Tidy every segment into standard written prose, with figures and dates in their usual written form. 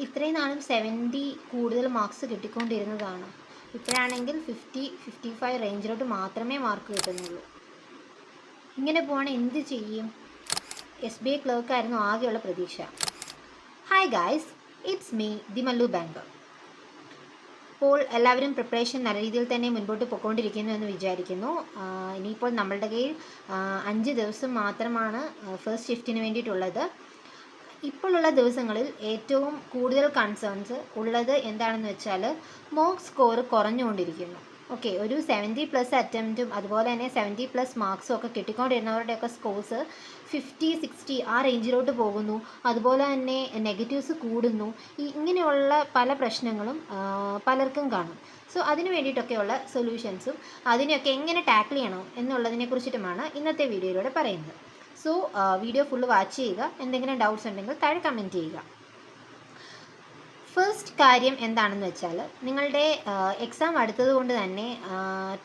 ഇത്രയും നാളും 70 കൂടുതൽ മാർക്സ് കിട്ടിക്കൊണ്ടിരുന്നതാണ്. ഇപ്പോഴാണെങ്കിൽ 50-55 റേഞ്ചിലോട്ട് മാത്രമേ മാർക്ക് കിട്ടുന്നുള്ളൂ. ഇങ്ങനെ പോവാണെങ്കിൽ എന്ത് ചെയ്യും? SBI ക്ലർക്കായിരുന്നു ആകെയുള്ള പ്രതീക്ഷ. Hi guys, it's me ദിമല്ലു banker. ഇപ്പോൾ എല്ലാവരും പ്രിപ്പറേഷൻ നല്ല രീതിയിൽ തന്നെ മുൻപോട്ട് പോയിക്കൊണ്ടിരിക്കുന്നു എന്ന് വിചാരിക്കുന്നു. ഇനിയിപ്പോൾ നമ്മളുടെ കയ്യിൽ 5 ദിവസം മാത്രമാണ് ഫസ്റ്റ് ഷിഫ്റ്റിന് വേണ്ടിയിട്ടുള്ളത്. ഇപ്പോഴുള്ള ദിവസങ്ങളിൽ ഏറ്റവും കൂടുതൽ കൺസേൺസ് ഉള്ളത് എന്താണെന്ന് വെച്ചാൽ മോക്ക് സ്കോർ കുറഞ്ഞുകൊണ്ടിരിക്കുന്നു. ഓക്കെ, ഒരു 70+ അറ്റംപ്റ്റും അതുപോലെ തന്നെ 70+ മാർക്സും ഒക്കെ കിട്ടിക്കൊണ്ടിരുന്നവരുടെയൊക്കെ സ്കോർസ് 50-60 ആ റേഞ്ചിലോട്ട് പോകുന്നു. അതുപോലെ തന്നെ നെഗറ്റീവ്സ് കൂടുന്നു. ഇങ്ങനെയുള്ള പല പ്രശ്നങ്ങളും പലർക്കും കാണും. സോ അതിന് വേണ്ടിയിട്ടൊക്കെയുള്ള സൊല്യൂഷൻസും അതിനെയൊക്കെ എങ്ങനെ ടാക്കിൾ ചെയ്യണം എന്നുള്ളതിനെ കുറിച്ചിട്ടുമാണ് ഇന്നത്തെ വീഡിയോയിലൂടെ പറയുന്നത്. സോ വീഡിയോ ഫുള്ള് വാച്ച് ചെയ്യുക. എന്തെങ്കിലും ഡൗട്ട്സ് ഉണ്ടെങ്കിൽ താഴെ കമൻറ്റ് ചെയ്യുക. ഫസ്റ്റ് കാര്യം എന്താണെന്ന് വെച്ചാൽ നിങ്ങളുടെ എക്സാം അടുത്തത് കൊണ്ട് തന്നെ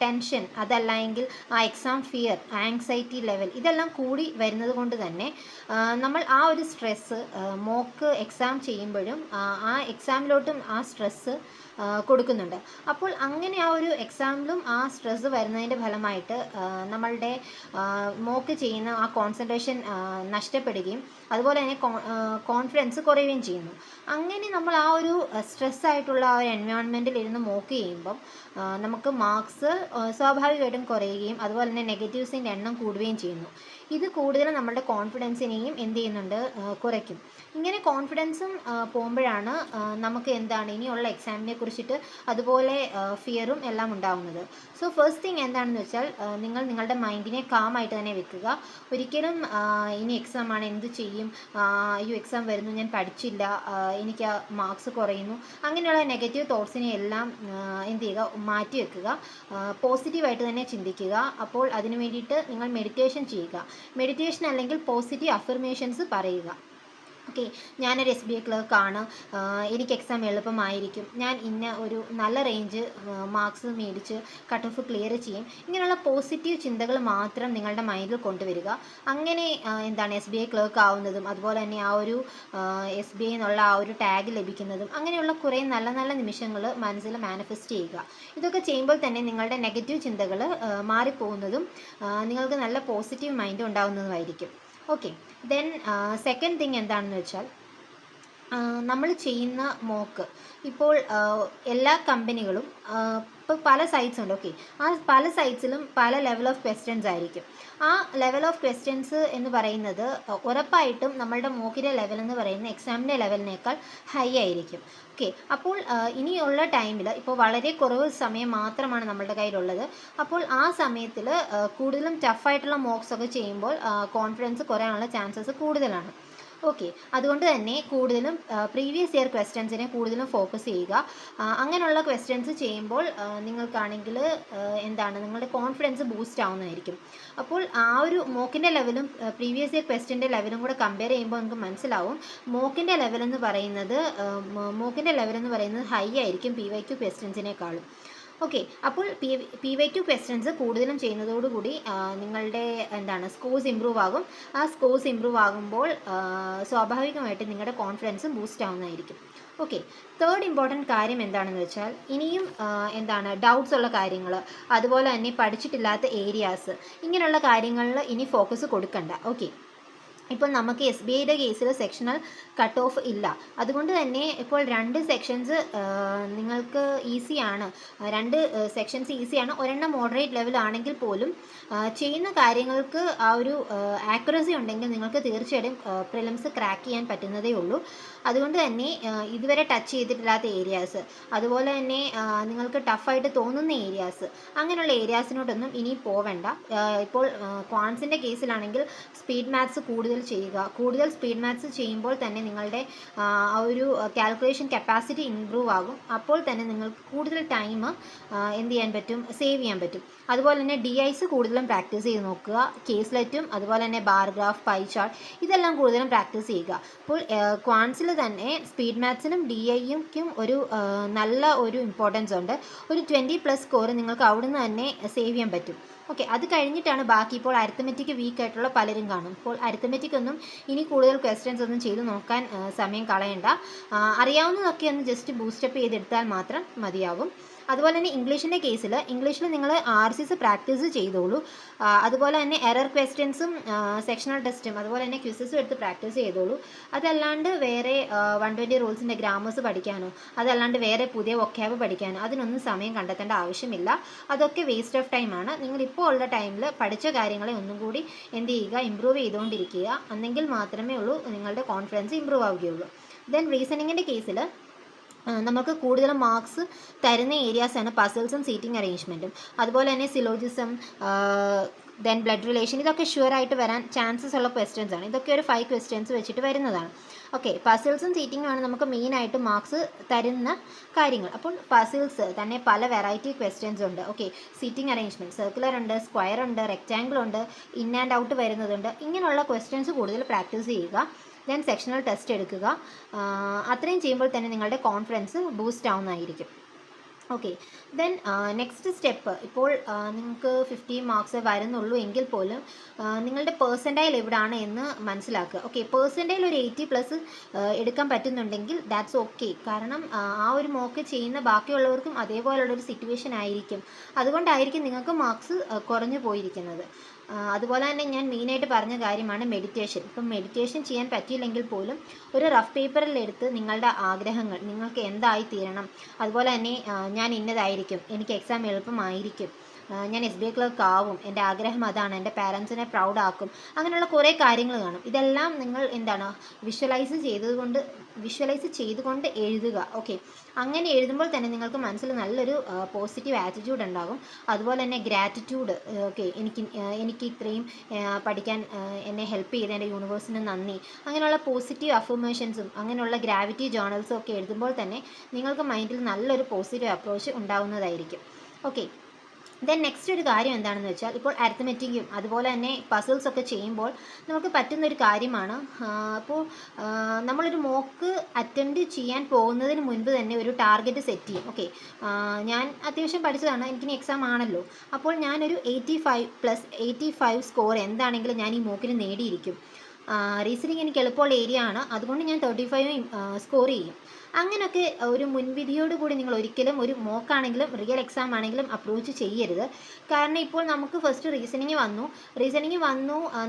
ടെൻഷൻ, അതല്ലെങ്കിൽ ആ എക്സാം ഫിയർ, ആങ്സൈറ്റി ലെവൽ ഇതെല്ലാം കൂടി വരുന്നത് കൊണ്ട് തന്നെ നമ്മൾ ആ ഒരു സ്ട്രെസ്സ് മോക്ക് എക്സാം ചെയ്യുമ്പോഴും ആ എക്സാമിലോട്ടും ആ സ്ട്രെസ്സ് കൊടുക്കുന്നുണ്ട്. അപ്പോൾ അങ്ങനെ ആ ഒരു എക്സാമിലും ആ സ്ട്രെസ്സ് വരുന്നതിൻ്റെ ഫലമായിട്ട് നമ്മളുടെ മോക്ക് ചെയ്യുന്ന ആ കോൺസെൻട്രേഷൻ നഷ്ടപ്പെടുകയും അതുപോലെ തന്നെ കോൺഫിഡൻസ് കുറയുകയും ചെയ്യുന്നു. അങ്ങനെ നമ്മൾ ആ ഒരു സ്ട്രെസ്സായിട്ടുള്ള ആ ഒരു എൻവയോൺമെൻറ്റിൽ ഇരുന്ന് മോക്ക് ചെയ്യുമ്പം നമുക്ക് മാർക്സ് സ്വാഭാവികമായിട്ടും കുറയുകയും അതുപോലെ തന്നെ നെഗറ്റീവ്സിൻ്റെ എണ്ണം കൂടുകയും ചെയ്യുന്നു. ഇത് കൂടുതലും നമ്മുടെ കോൺഫിഡൻസിനെയും എന്ത് ചെയ്യുന്നുണ്ട്, കുറയ്ക്കും. ഇങ്ങനെ കോൺഫിഡൻസും പോകുമ്പോഴാണ് നമുക്ക് എന്താണ് ഇനിയുള്ള എക്സാമിനെ കുറിച്ചിട്ട് അതുപോലെ ഫിയറും എല്ലാം ഉണ്ടാകുന്നത്. സോ ഫസ്റ്റ് തിങ് എന്താണെന്ന് വെച്ചാൽ നിങ്ങൾ നിങ്ങളുടെ മൈൻഡിനെ കാമായിട്ട് തന്നെ വെക്കുക. ഒരിക്കലും ഇനി എക്സാമാണ് എന്ത് ചെയ്യും, അയ്യോ എക്സാം വരുന്നു, ഞാൻ പഠിച്ചില്ല, എനിക്ക് മാർക്സ് കുറയുന്നു, അങ്ങനെയുള്ള നെഗറ്റീവ് തോട്ട്സിനെ എല്ലാം എന്ത് ചെയ്യുക, മാറ്റി വെക്കുക. പോസിറ്റീവായിട്ട് തന്നെ ചിന്തിക്കുക. അപ്പോൾ അതിന് വേണ്ടിയിട്ട് നിങ്ങൾ മെഡിറ്റേഷൻ ചെയ്യുക. മെഡിറ്റേഷൻ അല്ലെങ്കിൽ പോസിറ്റീവ് അഫർമേഷൻസ് പറയുക. ഓക്കെ, ഞാനൊരു SBI ക്ലർക്കാണ്, എനിക്ക് എക്സാം എളുപ്പമായിരിക്കും, ഞാൻ ഇന്ന ഒരു നല്ല റേഞ്ച് മാർക്സ് മേടിച്ച് കട്ട് ഓഫ് ക്ലിയർ ചെയ്യും. ഇങ്ങനെയുള്ള പോസിറ്റീവ് ചിന്തകൾ മാത്രം നിങ്ങളുടെ മൈൻഡിൽ കൊണ്ടുവരിക. അങ്ങനെ എന്താണ് SBI ക്ലർക്ക് ആവുന്നതും അതുപോലെ തന്നെ ആ ഒരു SBI എന്നുള്ള ആ ഒരു ടാഗ് ലഭിക്കുന്നതും അങ്ങനെയുള്ള കുറേ നല്ല നല്ല നിമിഷങ്ങൾ മനസ്സിൽ മാനിഫെസ്റ്റ് ചെയ്യുക. ഇതൊക്കെ ചെയ്യുമ്പോൾ തന്നെ നിങ്ങളുടെ നെഗറ്റീവ് ചിന്തകൾ മാറിപ്പോകുന്നതും നിങ്ങൾക്ക് നല്ല പോസിറ്റീവ് മൈൻഡ് ഉണ്ടാകുന്നതുമായിരിക്കും. ഓക്കെ, ദെൻ സെക്കൻഡ് തിങ് എന്താണെന്ന് വെച്ചാൽ നമ്മൾ ചെയ്യുന്ന മോക്ക് ഇപ്പോൾ എല്ലാ കമ്പനികളും ഇപ്പോൾ പല സൈറ്റ്സ് ഉണ്ട്. ഓക്കെ, ആ പല സൈറ്റ്സിലും പല ലെവൽ ഓഫ് ക്വസ്റ്റ്യൻസ് ആയിരിക്കും. ആ ലെവൽ ഓഫ് ക്വസ്റ്റ്യൻസ് എന്ന് പറയുന്നത് ഉറപ്പായിട്ടും നമ്മളുടെ മോക്കിൻ്റെ ലെവൽ എന്ന് പറയുന്നത് എക്സാമിൻ്റെ ലെവലിനേക്കാൾ ഹൈ ആയിരിക്കും. ഓക്കെ, അപ്പോൾ ഇനിയുള്ള ടൈമിൽ ഇപ്പോൾ വളരെ കുറവ് സമയം മാത്രമാണ് നമ്മളുടെ കയ്യിലുള്ളത്. അപ്പോൾ ആ സമയത്തിൽ കൂടുതലും ടഫായിട്ടുള്ള മോക്സ് ഒക്കെ ചെയ്യുമ്പോൾ കോൺഫിഡൻസ് കുറയാനുള്ള ചാൻസസ് കൂടുതലാണ്. ഓക്കെ, അതുകൊണ്ട് തന്നെ കൂടുതലും പ്രീവിയസ് ഇയർ ക്വസ്റ്റ്യൻസിനെ കൂടുതലും ഫോക്കസ് ചെയ്യുക. അങ്ങനെയുള്ള ക്വസ്റ്റ്യൻസ് ചെയ്യുമ്പോൾ നിങ്ങൾക്കാണെങ്കിൽ എന്താണ് നിങ്ങളുടെ കോൺഫിഡൻസ് ബൂസ്റ്റ് ആവുന്നതായിരിക്കും. അപ്പോൾ ആ ഒരു മോക്കിൻ്റെ ലെവലും പ്രീവിയസ് ഇയർ ക്വസ്റ്റ്യൻ്റെ ലെവലും കൂടെ കമ്പയർ ചെയ്യുമ്പോൾ നമുക്ക് മനസ്സിലാവും മോക്കിൻ്റെ ലെവലെന്ന് പറയുന്നത് ഹൈ ആയിരിക്കും PYQ ക്വസ്റ്റ്യൻസിനേക്കാളും. ഓക്കെ, അപ്പോൾ PYQ ക്വസ്റ്റ്യൻസ് കൂടുതലും ചെയ്യുന്നതോടുകൂടി നിങ്ങളുടെ എന്താണ് സ്കോർസ് ഇമ്പ്രൂവ് ആകും. ആ സ്കോർസ് ഇമ്പ്രൂവ് ആകുമ്പോൾ സ്വാഭാവികമായിട്ട് നിങ്ങളുടെ കോൺഫിഡൻസും ബൂസ്റ്റ് ആവുന്നതായിരിക്കും. ഓക്കെ, തേർഡ് ഇമ്പോർട്ടൻറ്റ് കാര്യം എന്താണെന്ന് വെച്ചാൽ ഇനിയും എന്താണ് ഡൗട്ട്സ് ഉള്ള കാര്യങ്ങൾ, അതുപോലെ തന്നെ പഠിച്ചിട്ടില്ലാത്ത ഏരിയാസ്, ഇങ്ങനെയുള്ള കാര്യങ്ങളിൽ ഇനി ഫോക്കസ് കൊടുക്കണ്ട. ഓക്കെ, ഇപ്പോൾ നമുക്ക് SBIയുടെ കേസിൽ സെക്ഷണൽ കട്ട് ഓഫ് ഇല്ല. അതുകൊണ്ട് തന്നെ ഇപ്പോൾ 2 സെക്ഷൻസ് നിങ്ങൾക്ക് ഈസിയാണ്, 2 സെക്ഷൻസ് ഈസിയാണ്. ഒരെണ്ണം മോഡറേറ്റ് ലെവൽ ആണെങ്കിൽ പോലും ചെയ്യുന്ന കാര്യങ്ങൾക്ക് ആ ഒരു ആക്യുറസി ഉണ്ടെങ്കിൽ നിങ്ങൾക്ക് തീർച്ചയായിട്ടും പ്രിലിംസ് ക്രാക്ക് ചെയ്യാൻ പറ്റുന്നതേ ഉള്ളൂ. അതുകൊണ്ട് തന്നെ ഇതുവരെ ടച്ച് ചെയ്തിട്ടില്ലാത്ത ഏരിയാസ്, അതുപോലെ തന്നെ നിങ്ങൾക്ക് ടഫായിട്ട് തോന്നുന്ന ഏരിയാസ്, അങ്ങനെയുള്ള ഏരിയാസിനോടൊന്നും ഇനി പോവേണ്ട. ഇപ്പോൾ ക്വാൻസിൻ്റെ കേസിലാണെങ്കിൽ സ്പീഡ് മാത്സ് കൂടുതൽ ചെയ്യുക. കൂടുതൽ സ്പീഡ് മാത്സ് ചെയ്യുമ്പോൾ തന്നെ നിങ്ങളുടെ ആ ഒരു കാൽക്കുലേഷൻ കപ്പാസിറ്റി ഇംപ്രൂവ് ആകും. അപ്പോൾ തന്നെ നിങ്ങൾക്ക് കൂടുതൽ ടൈം എന്ത് ചെയ്യാൻ പറ്റും, സേവ് ചെയ്യാൻ പറ്റും. അതുപോലെ തന്നെ DIs കൂടുതലും പ്രാക്ടീസ് ചെയ്ത് നോക്കുക. കേസ്ലെറ്റും അതുപോലെ തന്നെ ബാർ ഗ്രാഫ്, പൈ ചാർട്ട് ഇതെല്ലാം കൂടുതലും പ്രാക്ടീസ് ചെയ്യുക. അപ്പോൾ ക്വാൻസിൽ തന്നെ സ്പീഡ് മാത്സിനും DIക്കും ഒരു നല്ല ഒരു ഇമ്പോർട്ടൻസ് ഉണ്ട്. ഒരു 20+ സ്കോർ നിങ്ങൾക്ക് അവിടുന്ന് തന്നെ സേവ് ചെയ്യാൻ പറ്റും. ഓക്കെ, അത് കഴിഞ്ഞിട്ടാണ് ബാക്കി. ഇപ്പോൾ അരിത്തമെറ്റിക് വീക്ക് ആയിട്ടുള്ള പലരും കാണും. ഇപ്പോൾ അരിത്തമെറ്റിക് ഒന്നും ഇനി കൂടുതൽ ക്വസ്റ്റ്യൻസ് ഒന്നും ചെയ്ത് നോക്കാൻ സമയം കളയണ്ട. അറിയാവുന്നതൊക്കെ ഒന്ന് ജസ്റ്റ് ബൂസ്റ്റപ്പ് ചെയ്തെടുത്താൽ മാത്രം മതിയാകും. അതുപോലെ തന്നെ ഇംഗ്ലീഷിൻ്റെ കേസിൽ നിങ്ങൾ RCS പ്രാക്ടീസ് ചെയ്തോളൂ. അതുപോലെ തന്നെ എറർ ക്വസ്റ്റ്യൻസും സെക്ഷണൽ ടെസ്റ്റും അതുപോലെ തന്നെ ക്വിസസും എടുത്ത് പ്രാക്ടീസ് ചെയ്തോളൂ. അതല്ലാണ്ട് വേറെ 120 റൂൾസിൻ്റെ ഗ്രാമേഴ്സ് പഠിക്കാനോ അതല്ലാണ്ട് വേറെ പുതിയ വൊക്കാബ് പഠിക്കാനോ അതിനൊന്നും സമയം കണ്ടെത്തേണ്ട ആവശ്യമില്ല. അതൊക്കെ വേസ്റ്റ് ഓഫ് ടൈമാണ്. നിങ്ങളിപ്പോൾ ഉള്ള ടൈമിൽ പഠിച്ച കാര്യങ്ങളെ ഒന്നും കൂടി എന്ത് ചെയ്യുക, ഇമ്പ്രൂവ് ചെയ്തുകൊണ്ടിരിക്കുക. എന്നെങ്കിൽ മാത്രമേ ഉള്ളൂ നിങ്ങളുടെ കോൺഫിഡൻസ് ഇമ്പ്രൂവ് ആവുകയുള്ളൂ. ദെൻ റീസണിങ്ങിൻ്റെ കേസിൽ നമുക്ക് കൂടുതലും മാർക്സ് തരുന്ന ഏരിയാസാണ് പസിൽസും സീറ്റിംഗ് അറേഞ്ച്മെൻറ്റും. അതുപോലെ തന്നെ സിലോജിസം, ദെൻ ബ്ലഡ് റിലേഷൻ, ഇതൊക്കെ ഷുവറായിട്ട് വരാൻ ചാൻസസ് ഉള്ള ക്വസ്റ്റ്യൻസ് ആണ്. ഇതൊക്കെ ഒരു 5 ക്വസ്റ്റ്യൻസ് വെച്ചിട്ട് വരുന്നതാണ്. ഓക്കെ, പസിൽസും സീറ്റിംഗും ആണ് നമുക്ക് മെയിനായിട്ട് മാർക്സ് തരുന്ന കാര്യങ്ങൾ. അപ്പോൾ പസിൽസ് തന്നെ പല വെറൈറ്റി ക്വസ്റ്റ്യൻസ് ഉണ്ട്. ഓക്കെ, സീറ്റിംഗ് അറേഞ്ച്മെൻറ്റ്, സർക്കുലർ ഉണ്ട്, സ്ക്വയർ ഉണ്ട്, റെക്റ്റാങ്കിൾ ഉണ്ട്, ഇൻ ആൻഡ് ഔട്ട് വരുന്നതുണ്ട്. ഇങ്ങനെയുള്ള ക്വസ്റ്റ്യൻസ് കൂടുതൽ പ്രാക്ടീസ് ചെയ്യുക. ദെൻ സെക്ഷണൽ ടെസ്റ്റ് എടുക്കുക. അത്രയും ചെയ്യുമ്പോൾ തന്നെ നിങ്ങളുടെ കോൺഫിഡൻസ് ബൂസ്റ്റ് ആവുന്നതായിരിക്കും. ഓക്കെ, ദെൻ നെക്സ്റ്റ് സ്റ്റെപ്പ്, ഇപ്പോൾ നിങ്ങൾക്ക് 50 മാർക്സ് വരുന്നുള്ളൂ എങ്കിൽ പോലും നിങ്ങളുടെ പേഴ്സൻറ്റൈൽ എവിടെയാണ് എന്ന് മനസ്സിലാക്കുക. ഓക്കെ, പേഴ്സൻറ്റൈൽ ഒരു 80+ എടുക്കാൻ പറ്റുന്നുണ്ടെങ്കിൽ ദാറ്റ്സ് ഓക്കെ. കാരണം ആ ഒരു മോക്ക് ചെയ്യുന്ന ബാക്കിയുള്ളവർക്കും അതേപോലുള്ളൊരു സിറ്റുവേഷൻ ആയിരിക്കും. അതുകൊണ്ടായിരിക്കും നിങ്ങൾക്ക് മാർക്സ് കുറഞ്ഞു പോയിരിക്കുന്നത്. അതുപോലെ തന്നെ ഞാൻ മെയിനായിട്ട് പറഞ്ഞ കാര്യമാണ് മെഡിറ്റേഷൻ. ഇപ്പം മെഡിറ്റേഷൻ ചെയ്യാൻ പറ്റിയില്ലെങ്കിൽ പോലും ഒരു റഫ് പേപ്പറിൽ എടുത്ത് നിങ്ങളുടെ ആഗ്രഹങ്ങൾ, നിങ്ങൾക്ക് എന്തായി തീരണം, അതുപോലെ തന്നെ ഞാൻ ഇന്നതായിരിക്കും, എനിക്ക് എക്സാം എളുപ്പമായിരിക്കും, ഞാൻ SBI ക്ലർക്ക് ആവും, എൻ്റെ ആഗ്രഹം അതാണ്, എൻ്റെ പാരൻസിനെ പ്രൗഡ് ആക്കും, അങ്ങനെയുള്ള കുറേ കാര്യങ്ങൾ കാണും. ഇതെല്ലാം നിങ്ങൾ വിഷ്വലൈസ് ചെയ്തുകൊണ്ട് എഴുതുക. ഓക്കെ, അങ്ങനെ എഴുതുമ്പോൾ തന്നെ നിങ്ങൾക്ക് മനസ്സിൽ നല്ലൊരു പോസിറ്റീവ് ആറ്റിറ്റ്യൂഡ് ഉണ്ടാകും. അതുപോലെ തന്നെ ഗ്രാറ്റിറ്റ്യൂഡ്. ഓക്കെ, എനിക്ക് ഇത്രയും പഠിക്കാൻ എന്നെ ഹെൽപ്പ് ചെയ്ത എൻ്റെ യൂണിവേഴ്സിന് നന്ദി, അങ്ങനെയുള്ള പോസിറ്റീവ് അഫർമേഷൻസും അങ്ങനെയുള്ള ഗ്രാവിറ്റി ജേർണൽസും ഒക്കെ എഴുതുമ്പോൾ തന്നെ നിങ്ങൾക്ക് മൈൻഡിൽ നല്ലൊരു പോസിറ്റീവ് അപ്രോച്ച് ഉണ്ടാകുന്നതായിരിക്കും. ഓക്കെ, ദെൻ നെക്സ്റ്റ് ഒരു കാര്യം എന്താണെന്ന് വെച്ചാൽ, ഇപ്പോൾ അരിത്തമെറ്റിക്കും അതുപോലെ തന്നെ പസിൽസ് ഒക്കെ ചെയ്യുമ്പോൾ നമുക്ക് പറ്റുന്നൊരു കാര്യമാണ്, അപ്പോൾ നമ്മളൊരു മോക്ക് അറ്റൻഡ് ചെയ്യാൻ പോകുന്നതിന് മുൻപ് തന്നെ ഒരു ടാർഗറ്റ് സെറ്റ് ചെയ്യും. ഓക്കെ, ഞാൻ അത്യാവശ്യം പഠിച്ചതാണ്, എനിക്കിനി എക്സാം ആണല്ലോ, അപ്പോൾ ഞാനൊരു 85+85 സ്കോർ എന്താണെങ്കിലും ഞാൻ ഈ മോക്കിന് നേടിയിരിക്കും. റീസണിങ് എനിക്ക് എളുപ്പമുള്ള ഏരിയ ആണ്, അതുകൊണ്ട് ഞാൻ 35 സ്കോർ ചെയ്യും. അങ്ങനെയൊക്കെ ഒരു മുൻവിധിയോട് കൂടി നിങ്ങൾ ഒരിക്കലും ഒരു മോക്കാണെങ്കിലും റിയൽ എക്സാം ആണെങ്കിലും അപ്രോച്ച് ചെയ്യരുത്. കാരണം ഇപ്പോൾ നമുക്ക് ഫസ്റ്റ് റീസണിങ് വന്നു,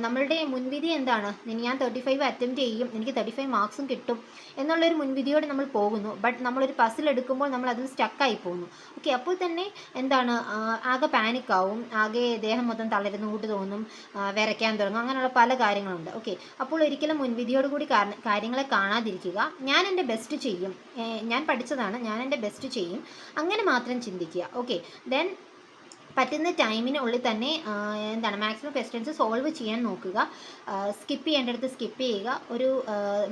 നമ്മളുടെ മുൻവിധി എന്താണ്, ഞാൻ 35 അറ്റംപ്റ്റ് ചെയ്യും, എനിക്ക് 35 മാർക്സും കിട്ടും എന്നുള്ളൊരു മുൻവിധിയോട് നമ്മൾ പോകുന്നു. ബട്ട് നമ്മളൊരു പസിൽ എടുക്കുമ്പോൾ നമ്മൾ അതിൽ സ്റ്റക്കായി പോകുന്നു. ഓക്കെ, അപ്പോൾ തന്നെ എന്താണ്, ആകെ പാനിക്കാവും, ആകെ ദേഹം മൊത്തം തളരുന്ന കൂട്ട് തോന്നും, വിറയ്ക്കാൻ തുടങ്ങും, അങ്ങനെയുള്ള പല കാര്യങ്ങളുണ്ട്. ഓക്കെ, അപ്പോൾ ഒരിക്കലും മുൻവിധിയോട് കൂടി കാര്യങ്ങളെ കാണാതിരിക്കുക. ഞാൻ എൻ്റെ ബെസ്റ്റ് ചെയ്യും, ഞാൻ പഠിച്ചതാണ്, ഞാൻ എൻ്റെ ബെസ്റ്റ് ചെയ്യും, അങ്ങനെ മാത്രം ചിന്തിക്കുക. ഓക്കെ, ദെൻ പറ്റുന്ന ടൈമിനുള്ളിൽ തന്നെ മാക്സിമം ക്വസ്റ്റ്യൻസ് സോൾവ് ചെയ്യാൻ നോക്കുക. സ്കിപ്പ് ചെയ്യേണ്ടടുത്ത് സ്കിപ്പ് ചെയ്യുക. ഒരു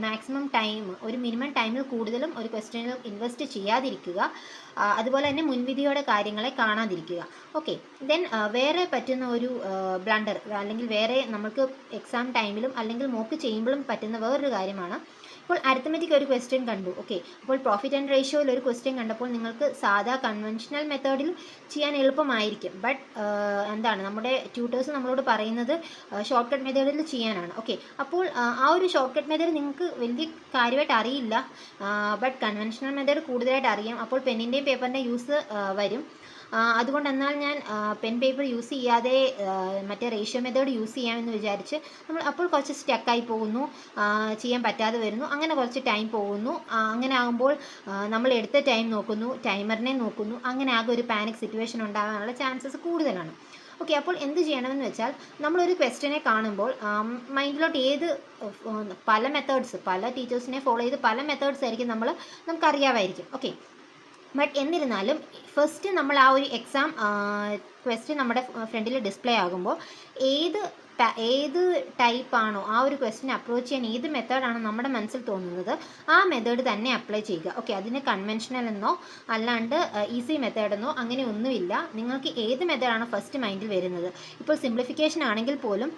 മാക്സിമം ടൈം, ഒരു മിനിമം ടൈമിൽ കൂടുതലും ഒരു ക്വസ്റ്റ്യനിൽ ഇൻവെസ്റ്റ് ചെയ്യാതിരിക്കുക. അതുപോലെ തന്നെ മുൻവിധിയോടെ കാര്യങ്ങളെ കാണാതിരിക്കുക. ഓക്കെ, ദെൻ വേറെ പറ്റുന്ന ഒരു ബ്ലണ്ടർ, അല്ലെങ്കിൽ വേറെ നമുക്ക് എക്സാം ടൈമിലും അല്ലെങ്കിൽ മോക്ക് ചെയ്യുമ്പോഴും പറ്റുന്ന വേറൊരു കാര്യമാണ്, ഇപ്പോൾ അരിത്തമെറ്റിക് ഒരു ക്വസ്റ്റ്യൻ കണ്ടു. ഓക്കെ, അപ്പോൾ പ്രോഫിറ്റ് ആൻഡ് റേഷ്യോയിൽ ഒരു ക്വസ്റ്റ്യൻ കണ്ടപ്പോൾ നിങ്ങൾക്ക് സാധാ കൺവെൻഷണൽ മെത്തേഡിൽ ചെയ്യാൻ എളുപ്പമായിരിക്കും. ബട്ട് നമ്മുടെ ട്യൂട്ടേഴ്സ് നമ്മളോട് പറയുന്നത് ഷോർട്ട് കട്ട് മെത്തേഡിൽ ചെയ്യാനാണ്. ഓക്കെ, അപ്പോൾ ആ ഒരു ഷോർട്ട് കട്ട് മെത്തേഡ് നിങ്ങൾക്ക് വലിയ കാര്യമായിട്ട് അറിയില്ല, ബട്ട് കൺവെൻഷണൽ മെത്തേഡ് കൂടുതലായിട്ട് അറിയാം. അപ്പോൾ പെന്നിൻ്റെയും പേപ്പറിൻ്റെയും യൂസ് വരും. അതുകൊണ്ട് എന്നാൽ ഞാൻ പെൻ പേപ്പർ യൂസ് ചെയ്യാതെ മറ്റേ റേഷ്യോ മെത്തേഡ് യൂസ് ചെയ്യാമെന്ന് വിചാരിച്ച് നമ്മൾ അപ്പോൾ കുറച്ച് സ്റ്റക്കായി പോകുന്നു, ചെയ്യാൻ പറ്റാതെ വരുന്നു, അങ്ങനെ കുറച്ച് ടൈം പോകുന്നു. അങ്ങനെ ആകുമ്പോൾ നമ്മൾ എടുത്ത ടൈം നോക്കുന്നു, ടൈമറിനെ നോക്കുന്നു, അങ്ങനെ ആകെ ഒരു പാനിക് സിറ്റുവേഷൻ ഉണ്ടാകാനുള്ള ചാൻസസ് കൂടുതലാണ്. ഓക്കെ, അപ്പോൾ എന്ത് ചെയ്യണമെന്ന് വെച്ചാൽ, നമ്മളൊരു ക്വസ്റ്റ്യനെ കാണുമ്പോൾ മൈൻഡിലോട്ട് പല ടീച്ചേഴ്സിനെ ഫോളോ ചെയ്ത് പല മെത്തേഡ്സ് ആയിരിക്കും നമുക്കറിയാമായിരിക്കും. ഓക്കെ, ബട്ട് എന്നിരുന്നാലും ഫസ്റ്റ് നമ്മൾ ആ ഒരു എക്സാം ക്വസ്റ്റ്യൻ നമ്മുടെ ഫ്രണ്ടിൽ ഡിസ്പ്ലേ ആകുമ്പോൾ ഏത് ഏത് ടൈപ്പാണോ ആ ഒരു ക്വസ്റ്റ്യൻ അപ്രോച്ച് ചെയ്യാൻ ഏത് മെത്തേഡാണോ നമ്മുടെ മനസ്സിൽ തോന്നുന്നത് ആ മെത്തേഡ് തന്നെ അപ്ലൈ ചെയ്യുക. ഓക്കെ, അതിന് കൺവെൻഷണൽ എന്നോ അല്ലാണ്ട് ഈസി മെത്തേഡെന്നോ അങ്ങനെ ഒന്നുമില്ല. നിങ്ങൾക്ക് ഏത് മെത്തേഡാണോ ഫസ്റ്റ് മൈൻഡിൽ വരുന്നത്. ഇപ്പോൾ സിംപ്ലിഫിക്കേഷൻ ആണെങ്കിൽ പോലും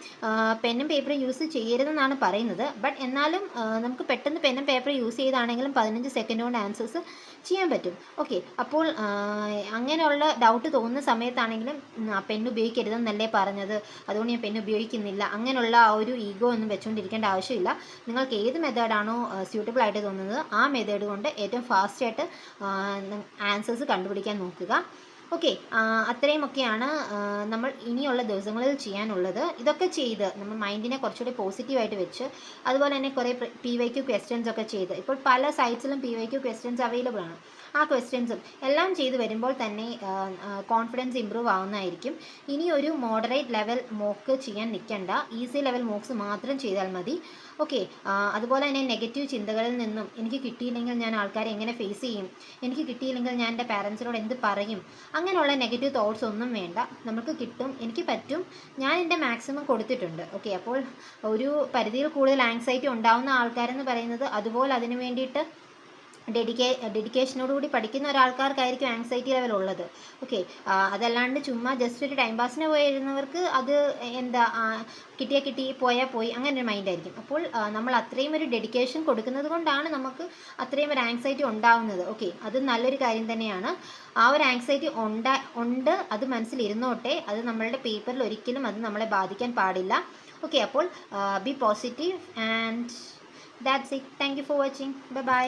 പെന്നും പേപ്പറും യൂസ് ചെയ്യരുതെന്നാണ് പറയുന്നത്. ബട്ട് എന്നാലും നമുക്ക് പെട്ടെന്ന് പെന്നും പേപ്പർ യൂസ് ചെയ്താണെങ്കിലും 15 സെക്കൻഡ് കൊണ്ട് ആൻസേഴ്സ് ചെയ്യാൻ പറ്റും. ഓക്കെ, അപ്പോൾ അങ്ങനെയുള്ള ഡൗട്ട് തോന്നുന്ന സമയത്താണെങ്കിലും പെന്ന് ഉപയോഗിക്കരുതെന്നല്ലേ പറഞ്ഞത്, അതുകൊണ്ട് ഞാൻ പെന്ന് ഉപയോഗിക്കുന്നില്ല, അങ്ങനെയുള്ള ആ ഒരു ഈഗോ ഒന്നും വെച്ചുകൊണ്ടിരിക്കേണ്ട ആവശ്യമില്ല. നിങ്ങൾക്ക് ഏത് മെത്തേഡാണോ സ്യൂട്ടബിൾ ആയിട്ട് തോന്നുന്നത് ആ മെത്തേഡ് കൊണ്ട് ഏറ്റവും ഫാസ്റ്റായിട്ട് ആൻസേഴ്സ് കണ്ടുപിടിക്കാൻ നോക്കുക. ഓക്കെ, അത്രയുമൊക്കെയാണ് നമ്മൾ ഇനിയുള്ള ദിവസങ്ങളിൽ ചെയ്യാനുള്ളത്. ഇതൊക്കെ ചെയ്ത് നമ്മൾ മൈൻഡിനെ കുറച്ചുകൂടി പോസിറ്റീവായിട്ട് വെച്ച് അതുപോലെ തന്നെ കുറേ PYQ ക്വസ്റ്റ്യൻസ് ഒക്കെ ചെയ്ത്, ഇപ്പോൾ പല സൈറ്റ്സിലും PYQ ക്വസ്റ്റ്യൻസ് അവൈലബിൾ ആണ്. ആ ക്വസ്റ്റ്യൻസും എല്ലാം ചെയ്ത് വരുമ്പോൾ തന്നെ കോൺഫിഡൻസ് ഇമ്പ്രൂവ് ആവുന്നതായിരിക്കും. ഇനി ഒരു മോഡറേറ്റ് ലെവൽ മോക്ക് ചെയ്യാൻ നിൽക്കണ്ട, ഈസി ലെവൽ മോക്സ് മാത്രം ചെയ്താൽ മതി. ഓക്കെ, അതുപോലെ തന്നെ നെഗറ്റീവ് ചിന്തകളിൽ നിന്നും എനിക്ക് കിട്ടിയില്ലെങ്കിൽ ഞാൻ ആൾക്കാരെ എങ്ങനെ ഫേസ് ചെയ്യും, എനിക്ക് കിട്ടിയില്ലെങ്കിൽ ഞാൻ എൻ്റെ പാരൻസിനോട് എന്ത് പറയും, അങ്ങനെയുള്ള നെഗറ്റീവ് തോട്ട്സ് ഒന്നും വേണ്ട. നമുക്ക് കിട്ടും, എനിക്ക് പറ്റും, ഞാൻ എൻ്റെ മാക്സിമം കൊടുത്തിട്ടുണ്ട്. ഓക്കെ, അപ്പോൾ ഒരു പരിധിയിൽ കൂടുതൽ ആങ്സൈറ്റി ഉണ്ടാവുന്ന ആൾക്കാരെന്ന് പറയുന്നത് അതുപോലെ അതിന് വേണ്ടിയിട്ട് ഡെഡിക്കേഷനോടുകൂടി പഠിക്കുന്ന ഒരാൾക്കാർക്കായിരിക്കും ആങ്സൈറ്റി ലെവൽ ഉള്ളത്. ഓക്കെ, അതല്ലാണ്ട് ചുമ്മാ ജസ്റ്റ് ഒരു ടൈം പാസിന് പോയിരുന്നവർക്ക് അത് എന്താ കിട്ടിയാൽ കിട്ടി പോയാൽ പോയി അങ്ങനെ ഒരു മൈൻഡായിരിക്കും. അപ്പോൾ നമ്മൾ അത്രയും ഒരു ഡെഡിക്കേഷൻ കൊടുക്കുന്നത് കൊണ്ടാണ് നമുക്ക് അത്രയും ഒരു ആങ്സൈറ്റി ഉണ്ടാവുന്നത്. ഓക്കെ, അത് നല്ലൊരു കാര്യം തന്നെയാണ്. ആ ഒരു ആങ്സൈറ്റി ഉണ്ട്, അത് മനസ്സിലിരുന്നോട്ടെ, അത് നമ്മളുടെ പേപ്പറിൽ ഒരിക്കലും അത് നമ്മളെ ബാധിക്കാൻ പാടില്ല. ഓക്കെ, അപ്പോൾ B positive and that's it. Thank you for watching. Bye bye.